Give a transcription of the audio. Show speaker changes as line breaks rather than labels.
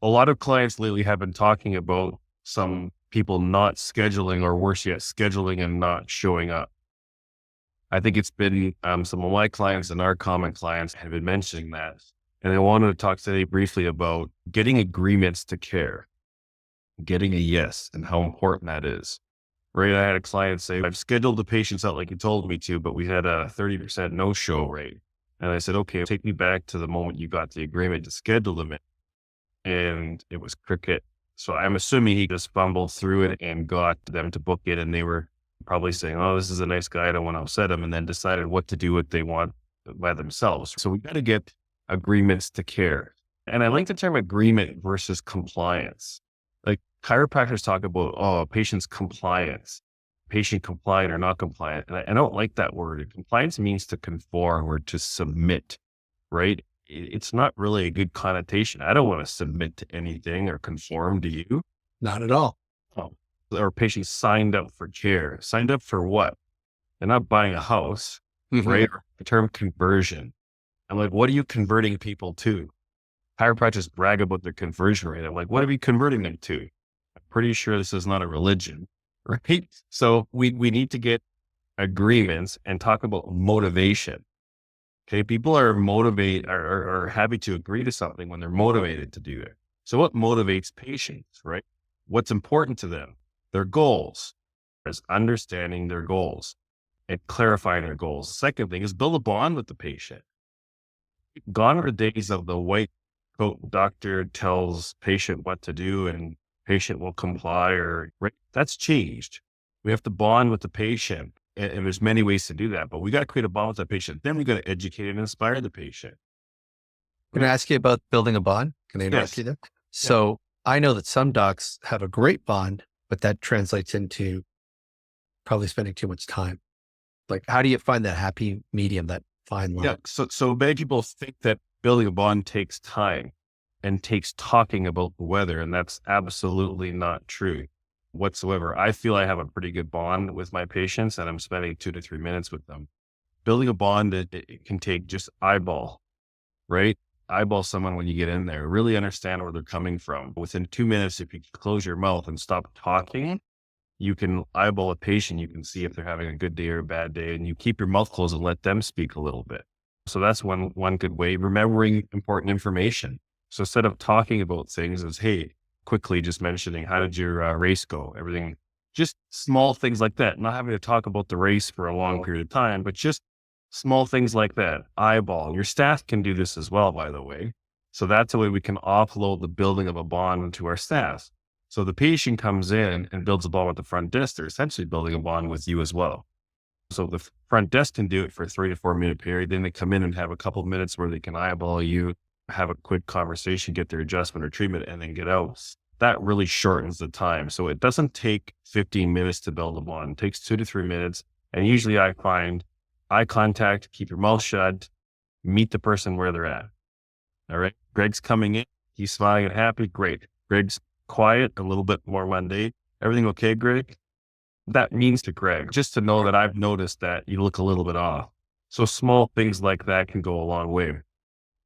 A lot of clients lately have been talking about some people not scheduling, or worse yet, scheduling and not showing up. I think it's been some of my clients and our common clients have been mentioning that. And I wanted to talk today briefly about getting agreements to care, getting a yes, and how important that is. Right. I had a client say, I've scheduled the patients out like you told me to, but we had a 30% no-show rate. And I said, okay, take me back to the moment you got the agreement to schedule them in. And it was cricket. So I'm assuming he just fumbled through it and got them to book it. And they were probably saying, oh, this is a nice guy, I don't want to upset him. And then decided what to do, what they want by themselves. So we got to get agreements to care. And I like the term agreement versus compliance. Like chiropractors talk about, oh, patient's compliance, patient compliant or not compliant. And I don't like that word. Compliance means to conform or to submit, right? It's not really a good connotation. I don't want to submit to anything or conform to you.
Not at all.
Oh, our patient signed up for care. Signed up for what? They're not buying a house, right? Or the term conversion. I'm like, what are you converting people to? Chiropractors brag about their conversion rate. I'm like, what are we converting them to? I'm pretty sure this is not a religion, right? So we need to get agreements and talk about motivation. Okay. People are motivated or are happy to agree to something when they're motivated to do it. So what motivates patients, right? What's important to them? Their goals. Is understanding their goals and clarifying their goals. The second thing is build a bond with the patient. Gone are the days of the white coat doctor tells patient what to do and patient will comply, or right? That's changed. We have to bond with the patient, and there's many ways to do that, but we got to create a bond with the patient. Then we got to educate and inspire the patient.
Can I ask you about building a bond? Can I interrupt you there? So I know that some docs have a great bond, but that translates into probably spending too much time. Like, how do you find that happy medium, that fine line?
Yeah. So many people think that building a bond takes time and takes talking about the weather. And that's absolutely not true whatsoever. I feel I have a pretty good bond with my patients and I'm spending 2 to 3 minutes with them. Building a bond, it can take just eyeball, right? Eyeball someone when you get in there, really understand where they're coming from. Within 2 minutes, if you close your mouth and stop talking, you can eyeball a patient. You can see if they're having a good day or a bad day, and you keep your mouth closed and let them speak a little bit. So that's one good way. Remembering important information. So instead of talking about things as, hey, quickly just mentioning, how did your race go? Everything, just small things like that. Not having to talk about the race for a long period of time, but just small things like that. Eyeball. Your staff can do this as well, by the way. So that's the way we can offload the building of a bond to our staff. So the patient comes in and builds a bond with the front desk. They're essentially building a bond with you as well. So the front desk can do it for a 3 to 4 minute period. Then they come in and have a couple of minutes where they can eyeball you, have a quick conversation, get their adjustment or treatment, and then get out. That really shortens the time. So it doesn't take 15 minutes to build a bond. It takes 2 to 3 minutes. And usually I find eye contact, keep your mouth shut, meet the person where they're at. All right. Greg's coming in. He's smiling and happy. Great. Greg's quiet, a little bit more mundane. Everything okay, Greg? That means to Greg, just to know that I've noticed that you look a little bit off. So small things like that can go a long way.